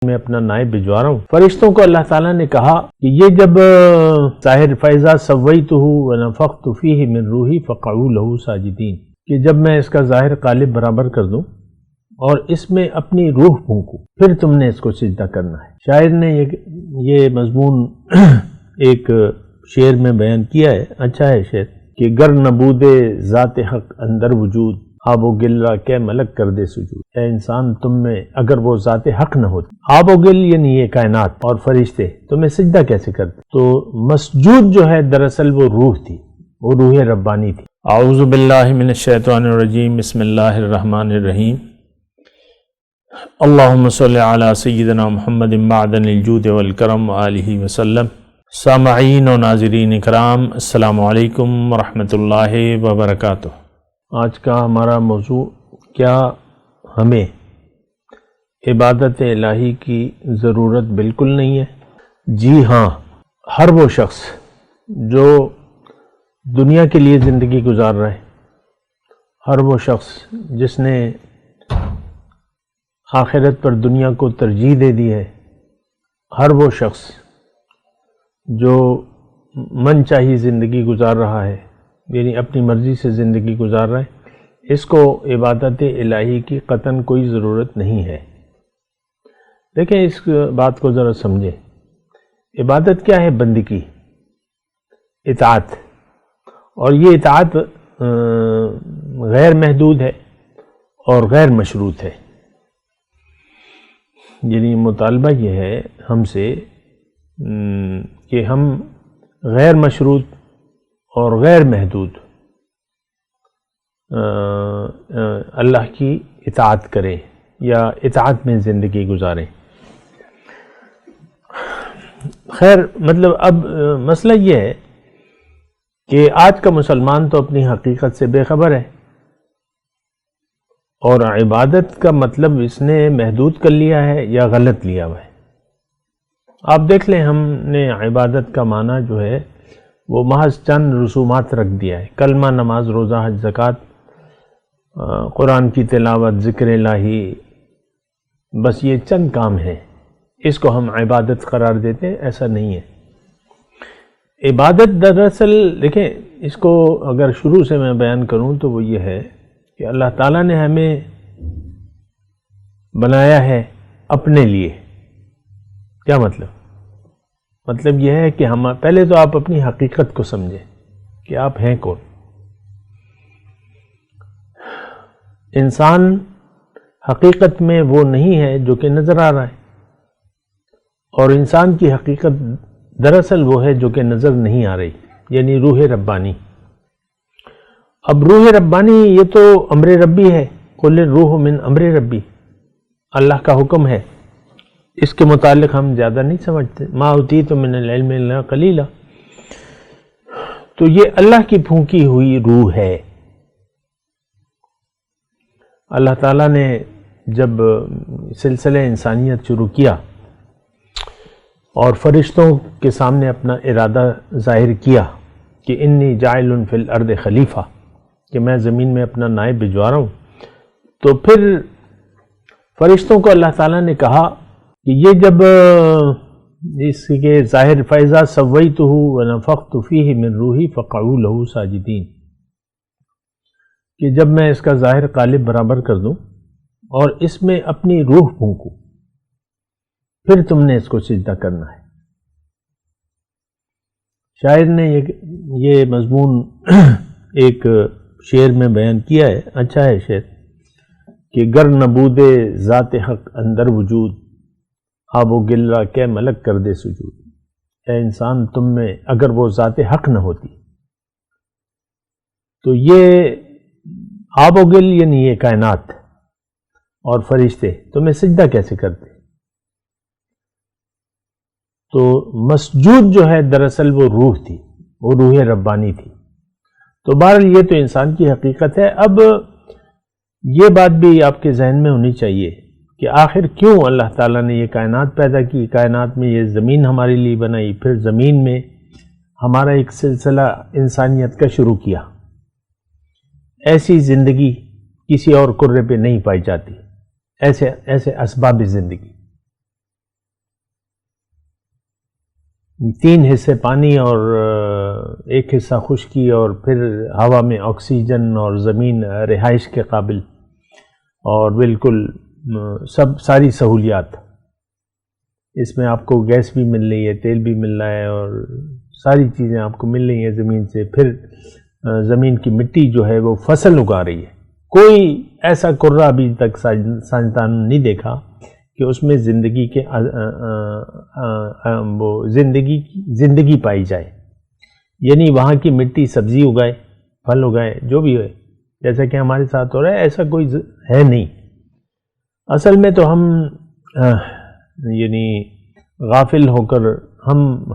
میں اپنا نائب بھجوا رہا ہوں۔ فرشتوں کو اللہ تعالیٰ نے کہا کہ یہ جب ظاہر فیضا سویتہ ونفخت فیہ من روحی فقعوا لہ ساجدین، کہ جب میں اس کا ظاہر قالب برابر کر دوں اور اس میں اپنی روح پھونکوں پھر تم نے اس کو سجدہ کرنا ہے۔ شاعر نے یہ مضمون ایک شعر میں بیان کیا ہے، اچھا ہے شعر، کہ گر نبود ذات حق اندر وجود، آب و گل را کہ ملک کر دے سجود۔ اے انسان تم میں اگر وہ ذات حق نہ ہوتی، آب و گل یعنی یہ کائنات اور فرشتے تمہیں سجدہ کیسے کرتے؟ تو مسجود جو ہے دراصل وہ روح تھی، وہ روح ربانی تھی۔ اعوذ باللہ من الشیطان الرجیم، بسم اللہ الرحمن الرحیم۔ اللہم صلی علی سیدنا محمد معدن الجود والکرم وآلہ وسلم۔ سامعین و ناظرین اکرام، السلام علیکم ورحمۃ اللہ وبرکاتہ۔ آج کا ہمارا موضوع، کیا ہمیں عبادت الہی کی ضرورت بالکل نہیں ہے؟ جی ہاں، ہر وہ شخص جو دنیا کے لیے زندگی گزار رہا ہے، ہر وہ شخص جس نے آخرت پر دنیا کو ترجیح دے دی ہے، ہر وہ شخص جو من چاہی زندگی گزار رہا ہے، یعنی اپنی مرضی سے زندگی گزار رہا ہے، اس کو عبادت الہی کی قطعاً کوئی ضرورت نہیں ہے۔ دیکھیں اس بات کو ذرا سمجھیں، عبادت کیا ہے؟ بندگی، اطاعت، اور یہ اطاعت غیر محدود ہے اور غیر مشروط ہے۔ یعنی مطالبہ یہ ہے ہم سے کہ ہم غیر مشروط اور غیر محدود اللہ کی اطاعت کریں یا اطاعت میں زندگی گزاریں۔ خیر، مطلب اب مسئلہ یہ ہے کہ آج کا مسلمان تو اپنی حقیقت سے بے خبر ہے، اور عبادت کا مطلب اس نے محدود کر لیا ہے یا غلط لیا ہوا ہے۔ آپ دیکھ لیں، ہم نے عبادت کا معنی جو ہے وہ محض چند رسومات رکھ دیا ہے، کلمہ، نماز، روزہ، حج، زکوٰۃ، قرآن کی تلاوت، ذکر الہی، بس یہ چند کام ہیں، اس کو ہم عبادت قرار دیتے ہیں۔ ایسا نہیں ہے۔ عبادت دراصل دیکھیں، اس کو اگر شروع سے میں بیان کروں تو وہ یہ ہے کہ اللہ تعالیٰ نے ہمیں بنایا ہے اپنے لیے۔ کیا مطلب؟ مطلب یہ ہے کہ ہم پہلے تو آپ اپنی حقیقت کو سمجھیں کہ آپ ہیں کون۔ انسان حقیقت میں وہ نہیں ہے جو کہ نظر آ رہا ہے، اور انسان کی حقیقت دراصل وہ ہے جو کہ نظر نہیں آ رہی، یعنی روح ربانی۔ اب روح ربانی یہ تو امر ربی ہے، قل الروح من امر ربی، اللہ کا حکم ہے، اس کے متعلق ہم زیادہ نہیں سمجھتے۔ ما اوتیتم من العلم الا قلیلا، تو یہ اللہ کی پھونکی ہوئی روح ہے۔ اللہ تعالیٰ نے جب سلسلہ انسانیت شروع کیا اور فرشتوں کے سامنے اپنا ارادہ ظاہر کیا کہ انی جاعل فی الارض خلیفہ، کہ میں زمین میں اپنا نائب بھجوا رہا ہوں، تو پھر فرشتوں کو اللہ تعالیٰ نے کہا کہ یہ جب اس کے ظاہر فیضا سویتہ ونفخت فیہ من روحی فقعوا لہ ساجدین، کہ جب میں اس کا ظاہر قالب برابر کر دوں اور اس میں اپنی روح پھونکوں پھر تم نے اس کو سجدہ کرنا ہے۔ شاعر نے یہ مضمون ایک شعر میں بیان کیا ہے، اچھا ہے شعر، کہ گر نبود ذات حق اندر وجود، آب و گل را کہ ملک کر دے سجود۔ اے انسان تم میں اگر وہ ذات حق نہ ہوتی، تو یہ آب و گل یعنی یہ کائنات اور فرشتے تمہیں سجدہ کیسے کرتے؟ تو مسجود جو ہے دراصل وہ روح تھی، وہ روح ربانی تھی۔ تو بہرحال یہ تو انسان کی حقیقت ہے۔ اب یہ بات بھی آپ کے ذہن میں ہونی چاہیے کہ آخر کیوں اللہ تعالیٰ نے یہ کائنات پیدا کی، کائنات میں یہ زمین ہمارے لیے بنائی، پھر زمین میں ہمارا ایک سلسلہ انسانیت کا شروع کیا۔ ایسی زندگی کسی اور کرے پہ نہیں پائی جاتی، ایسے اسباب زندگی۔ 3 حصے پانی اور 1 حصہ خشکی اور پھر ہوا میں آکسیجن اور زمین رہائش کے قابل اور بالکل ساری سہولیات. اس میں آپ کو گیس بھی مل رہی ہے، تیل بھی مل رہا ہے اور ساری چیزیں آپ کو مل رہی ہیں زمین سے. پھر زمین کی مٹی جو ہے وہ فصل اگا رہی ہے. کوئی ایسا کرہ ابھی تک سائنسدانوں نے نہیں دیکھا کہ اس میں زندگی کے وہ زندگی پائی جائے. یعنی وہاں کی مٹی سبزی اگائے، پھل اگائے، جو بھی ہوئے، جیسا کہ ہمارے ساتھ ہو رہا ہے، ایسا کوئی ہے نہیں. اصل میں تو ہم یعنی غافل ہو کر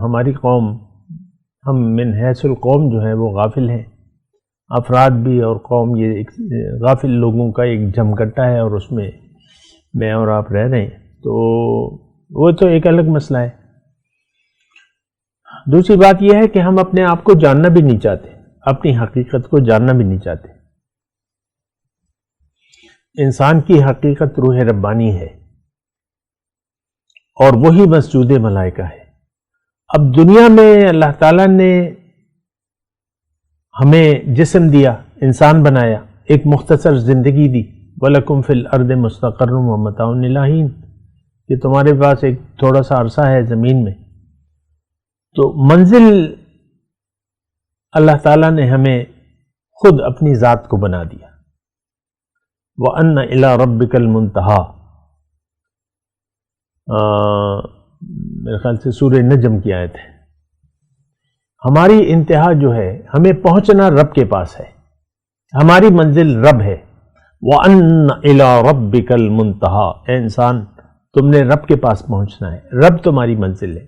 ہماری قوم، ہم من حیث القوم جو ہے وہ غافل ہیں. افراد بھی اور قوم، یہ ایک غافل لوگوں کا ایک جمگٹا ہے اور اس میں میں اور آپ رہ رہے ہیں. تو وہ تو ایک الگ مسئلہ ہے. دوسری بات یہ ہے کہ ہم اپنے آپ کو جاننا بھی نہیں چاہتے، اپنی حقیقت کو جاننا بھی نہیں چاہتے. انسان کی حقیقت روح ربانی ہے اور وہی مسجود ملائکہ ہے. اب دنیا میں اللہ تعالیٰ نے ہمیں جسم دیا، انسان بنایا، ایک مختصر زندگی دی. وَلَكُمْ فِي الْأَرْضِ مُسْتَقَرٌّ وَمَتَاعٌ إِلَىٰ حِینٍ، کہ تمہارے پاس ایک تھوڑا سا عرصہ ہے زمین میں. تو منزل اللہ تعالیٰ نے ہمیں خود اپنی ذات کو بنا دیا. وَأَنَّ إِلَىٰ رَبِّكَ الْمُنْتَهَىٰ، میرے خیال سے سورہ نجم کی آیت ہے. ہماری انتہا جو ہے، ہمیں پہنچنا رب کے پاس ہے، ہماری منزل رب ہے. وَأَنَّ إِلَىٰ رَبِّكَ الْمُنْتَهَىٰ، اے انسان تم نے رب کے پاس پہنچنا ہے، رب تمہاری منزل ہے.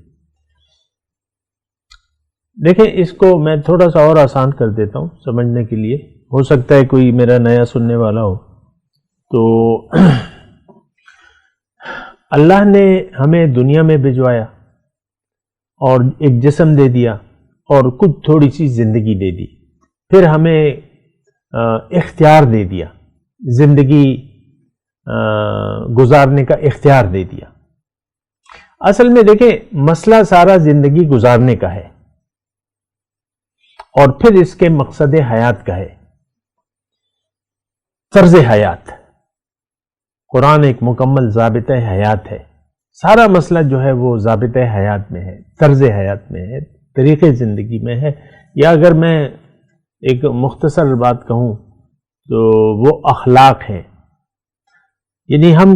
دیکھیں اس کو میں تھوڑا سا اور آسان کر دیتا ہوں سمجھنے کے لیے. ہو سکتا ہے کوئی میرا نیا سننے والا ہو. تو اللہ نے ہمیں دنیا میں بھجوایا اور ایک جسم دے دیا اور کچھ تھوڑی سی زندگی دے دی. پھر ہمیں اختیار دے دیا، زندگی گزارنے کا اختیار دے دیا. اصل میں دیکھیں مسئلہ سارا زندگی گزارنے کا ہے اور پھر اس کے مقصد حیات کا ہے، طرز حیات. قرآن ایک مکمل ضابطہ حیات ہے. سارا مسئلہ جو ہے وہ ضابطہ حیات میں ہے، طرز حیات میں ہے، طریقے زندگی میں ہے. یا اگر میں ایک مختصر بات کہوں تو وہ اخلاق ہیں. یعنی ہم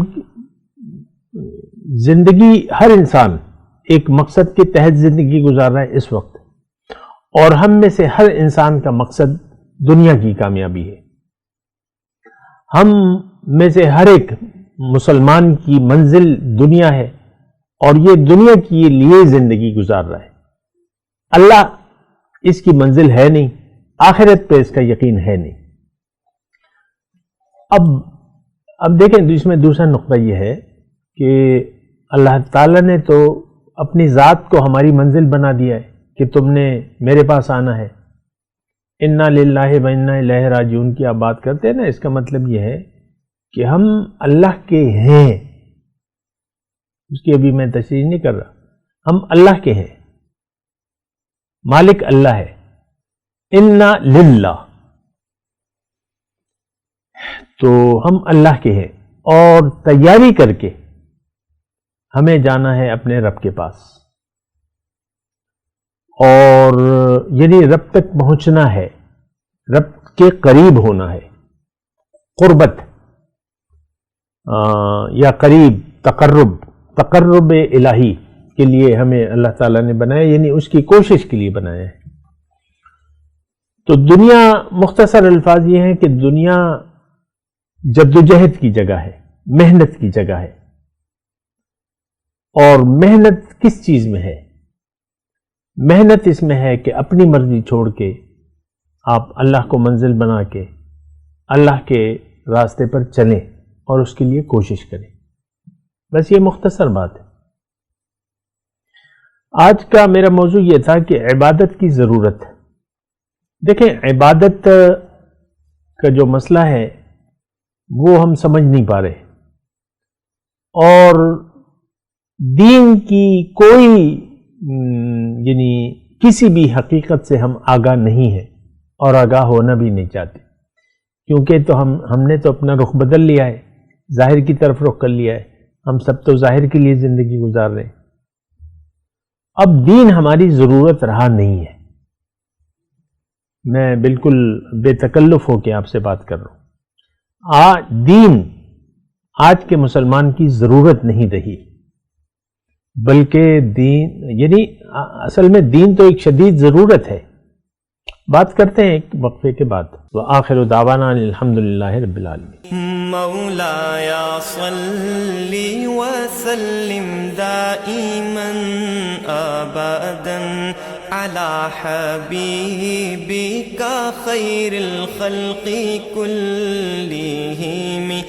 زندگی، ہر انسان ایک مقصد کے تحت زندگی گزار رہا ہے اس وقت، اور ہم میں سے ہر انسان کا مقصد دنیا کی کامیابی ہے. ہم میں سے ہر ایک مسلمان کی منزل دنیا ہے اور یہ دنیا کے لیے زندگی گزار رہا ہے. اللہ اس کی منزل ہے نہیں، آخرت پہ اس کا یقین ہے نہیں. اب دیکھیں اس میں دوسرا نقطہ یہ ہے کہ اللہ تعالیٰ نے تو اپنی ذات کو ہماری منزل بنا دیا ہے کہ تم نے میرے پاس آنا ہے. انا للہ و انا الیہ راجعون کی آپ بات کرتے ہیں نا، اس کا مطلب یہ ہے کہ ہم اللہ کے ہیں. اس کی ابھی میں تشریح نہیں کر رہا. ہم اللہ کے ہیں، مالک اللہ ہے. انا للہ، تو ہم اللہ کے ہیں اور تیاری کر کے ہمیں جانا ہے اپنے رب کے پاس. اور یعنی رب تک پہنچنا ہے، رب کے قریب ہونا ہے. قربت یا قریب، تقرب الہی کے لیے ہمیں اللہ تعالیٰ نے بنایا، یعنی اس کی کوشش کے لیے بنایا ہے. تو دنیا، مختصر الفاظ یہ ہیں کہ دنیا جدوجہد کی جگہ ہے، محنت کی جگہ ہے. اور محنت کس چیز میں ہے؟ محنت اس میں ہے کہ اپنی مرضی چھوڑ کے آپ اللہ کو منزل بنا کے اللہ کے راستے پر چلیں اور اس کے لیے کوشش کریں. بس یہ مختصر بات ہے. آج کا میرا موضوع یہ تھا کہ عبادت کی ضرورت. دیکھیں عبادت کا جو مسئلہ ہے وہ ہم سمجھ نہیں پا رہے، اور دین کی کوئی یعنی کسی بھی حقیقت سے ہم آگاہ نہیں ہیں اور آگاہ ہونا بھی نہیں چاہتے، کیونکہ تو ہم نے تو اپنا رخ بدل لیا ہے، ظاہر کی طرف رخ کر لیا ہے، ہم سب تو ظاہر کے لیے زندگی گزار رہے ہیں۔ اب دین ہماری ضرورت رہا نہیں ہے، میں بالکل بے تکلف ہو کے آپ سے بات کر رہا ہوں۔ دین آج کے مسلمان کی ضرورت نہیں رہی، بلکہ دین یعنی اصل میں دین تو ایک شدید ضرورت ہے۔ بات کرتے ہیں ایک وقفے کے بعد۔ وآخر دعوانا الحمدللہ رب العالمین۔ مولایا صلی وسلم دائما ابدا علی حبیبک خیر الخلق کلہم